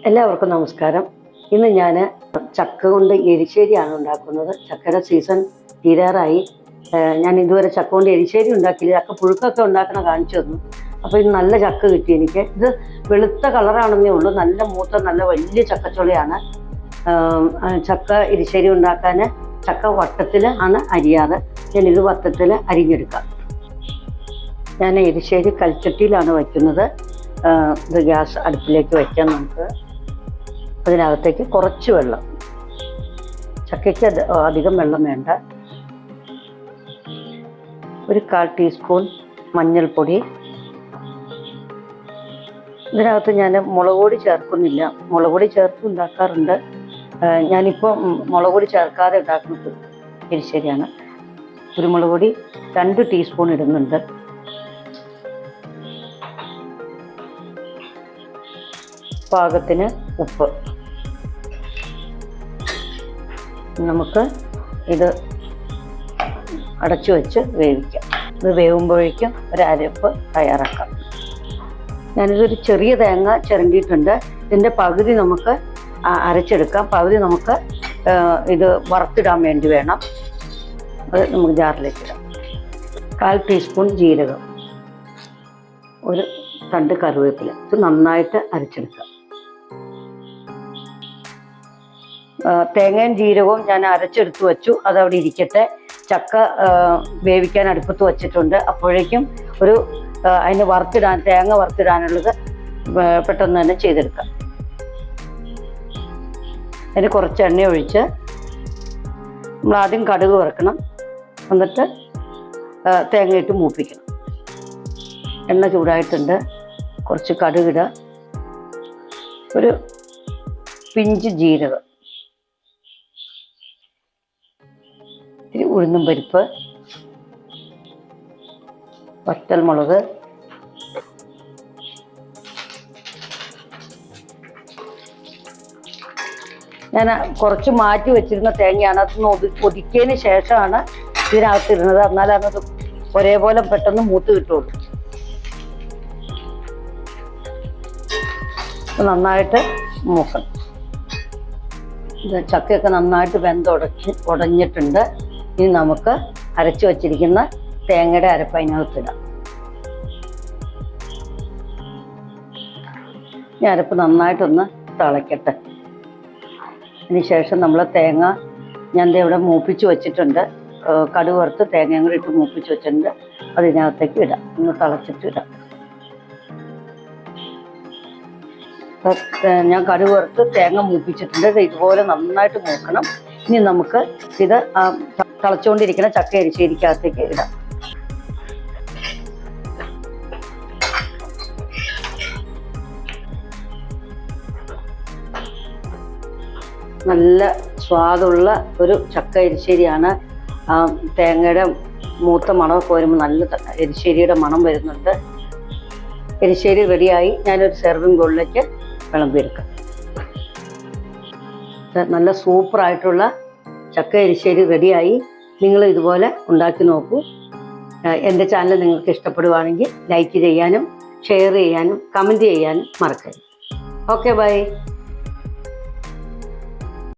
എല്ലാവർക്കും നമസ്കാരം. ഇന്ന് ഞാൻ ചക്ക കൊണ്ട് എരിശ്ശേരിയാണ് ഉണ്ടാക്കുന്നത്. ചക്കയുടെ സീസൺ തീരാറായി. ഞാൻ ഇതുവരെ ചക്ക കൊണ്ട് എരിശ്ശേരി ഉണ്ടാക്കിയില്ല. ചക്ക പുഴുക്കൊക്കെ ഉണ്ടാക്കണ കാണിച്ചു തന്നു. അപ്പോൾ ഇത് നല്ല ചക്ക കിട്ടി എനിക്ക്. ഇത് വെളുത്ത കളറാണെന്നേ ഉള്ളൂ. നല്ല മൂത്ത നല്ല വലിയ ചക്കച്ചുളയാണ്. ചക്ക എരിശ്ശേരി ഉണ്ടാക്കാൻ ചക്ക വട്ടത്തിൽ ആണ് അരിയാറ്. ഞാനിത് വട്ടത്തിൽ അരിഞ്ഞെടുക്കാം. ഞാൻ എരിശ്ശേരി കൽച്ചട്ടിയിലാണ് വയ്ക്കുന്നത്. ഇത് ഗ്യാസ് അടുപ്പിലേക്ക് വയ്ക്കാം. നമുക്ക് അതിനകത്തേക്ക് കുറച്ച് വെള്ളം, ചക്കയ്ക്ക് അധികം വെള്ളം വേണ്ട. ഒരു 1/4 ടീസ്പൂൺ മഞ്ഞൾപ്പൊടി. ഇതിനകത്ത് ഞാൻ മുളക് പൊടി ചേർക്കുന്നില്ല. മുളക് പൊടി ചേർത്ത് ഉണ്ടാക്കാറുണ്ട്. ഞാനിപ്പോൾ മുളക് പൊടി ചേർക്കാതെ ഉണ്ടാക്കുന്നത് എരിശ്ശേരിയാണ്. കുരുമുളക് പൊടി 2 ടീസ്പൂൺ ഇടുന്നുണ്ട്. പാകത്തിന് ഉപ്പ്. നമുക്ക് ഇത് അടച്ചു വെച്ച് വേവിക്കാം. ഇത് വേവുമ്പോഴേക്കും ഒരു അരപ്പ് തയ്യാറാക്കാം. ഞാനിതൊരു ചെറിയ തേങ്ങ ചിരണ്ടിയിട്ടുണ്ട്. ഇതിൻ്റെ പകുതി നമുക്ക് അരച്ചെടുക്കാം, പകുതി നമുക്ക് ഇത് വറുത്തിടാൻ വേണ്ടി വേണം. അത് നമുക്ക് ജാറിലേക്ക് ഇടാം. 1/4 ടീസ്പൂൺ ജീരകം, ഒരു തണ്ട് കറിവേപ്പില. ഇത് നന്നായിട്ട് അരച്ചെടുക്കാം. തേങ്ങയും ജീരകവും ഞാൻ അരച്ചെടുത്ത് വെച്ചു. അതവിടെ ഇരിക്കട്ടെ. ചക്ക വേവിക്കാൻ അടുപ്പത്ത് വച്ചിട്ടുണ്ട്. അപ്പോഴേക്കും അതിന് വറുത്തിടാൻ, തേങ്ങ വറുത്തിടാനുള്ളത് പെട്ടെന്ന് തന്നെ ചെയ്തെടുക്കാം. അതിന് കുറച്ച് എണ്ണ ഒഴിച്ച് നമ്മൾ ആദ്യം കടുക് വറുക്കണം. എന്നിട്ട് തേങ്ങയിട്ട് മൂപ്പിക്കണം. എണ്ണ ചൂടായിട്ടുണ്ട്. കുറച്ച് കടുകിടുക, ഒരു പിഞ്ച് ജീരകം, ഇത്തിരി ഉഴുന്നും പരിപ്പ്, വറ്റൽമുളക്, ഞാൻ കുറച്ച് മാറ്റി വെച്ചിരുന്ന തേങ്ങയാണ്. അതൊന്ന് ഒതുക്കിയതിന് ശേഷമാണ് ഇതിനകത്തിരുന്നത്. എന്നാലും അത് ഒരേപോലെ പെട്ടെന്ന് മൂത്ത് കിട്ടുള്ളൂ. നന്നായിട്ട് മൂക്കണം. ഇത് ചക്കയൊക്കെ നന്നായിട്ട് ഉടഞ്ഞിട്ടുണ്ട്. ഇനി നമുക്ക് അരച്ചു വച്ചിരിക്കുന്ന തേങ്ങയുടെ അരപ്പ് അതിനകത്തിടാം. ഈ അരപ്പ് നന്നായിട്ടൊന്ന് തിളയ്ക്കട്ടെ. അതിനുശേഷം നമ്മൾ തേങ്ങ ഞാൻ ഇവിടെ മൂപ്പിച്ച് വെച്ചിട്ടുണ്ട്. കടുക് വറുത്ത് തേങ്ങയും കൂടി ഇട്ട് മൂപ്പിച്ച് വെച്ചിട്ടുണ്ട്. അതിനകത്തേക്ക് ഇടാം. ഒന്ന് തിളച്ചിട്ട് ഇടാം. ഞാൻ കടുക് വറുത്ത് തേങ്ങ മൂപ്പിച്ചിട്ടുണ്ട്. ഇതുപോലെ നന്നായിട്ട് മൂക്കണം. ഇനി നമുക്ക് ഇത് തിളച്ചുകൊണ്ടിരിക്കുന്ന ചക്ക എരിശ്ശേരിക്കകത്തേക്ക് ഇടാം. നല്ല സ്വാദുള്ള ഒരു ചക്ക എരിശ്ശേരിയാണ്. തേങ്ങയുടെ മൂത്ത മണമൊക്കെ വരുമ്പോൾ നല്ല എരിശ്ശേരിയുടെ മണം വരുന്നുണ്ട്. എരിശ്ശേരി റെഡിയായി. ഞാനൊരു സെർവിങ് ബൗളിലേക്ക് വിളമ്പിയെടുക്കാം. നല്ല സൂപ്പറായിട്ടുള്ള ചക്ക എരിശ്ശേരി റെഡിയായി. നിങ്ങൾ ഇതുപോലെ ഉണ്ടാക്കി നോക്കൂ. എൻ്റെ ചാനൽ നിങ്ങൾക്ക് ഇഷ്ടപ്പെടുവാണെങ്കിൽ ലൈക്ക് ചെയ്യാനും ഷെയർ ചെയ്യാനും കമൻറ്റ് ചെയ്യാനും മറക്കരുത്. Okay, by.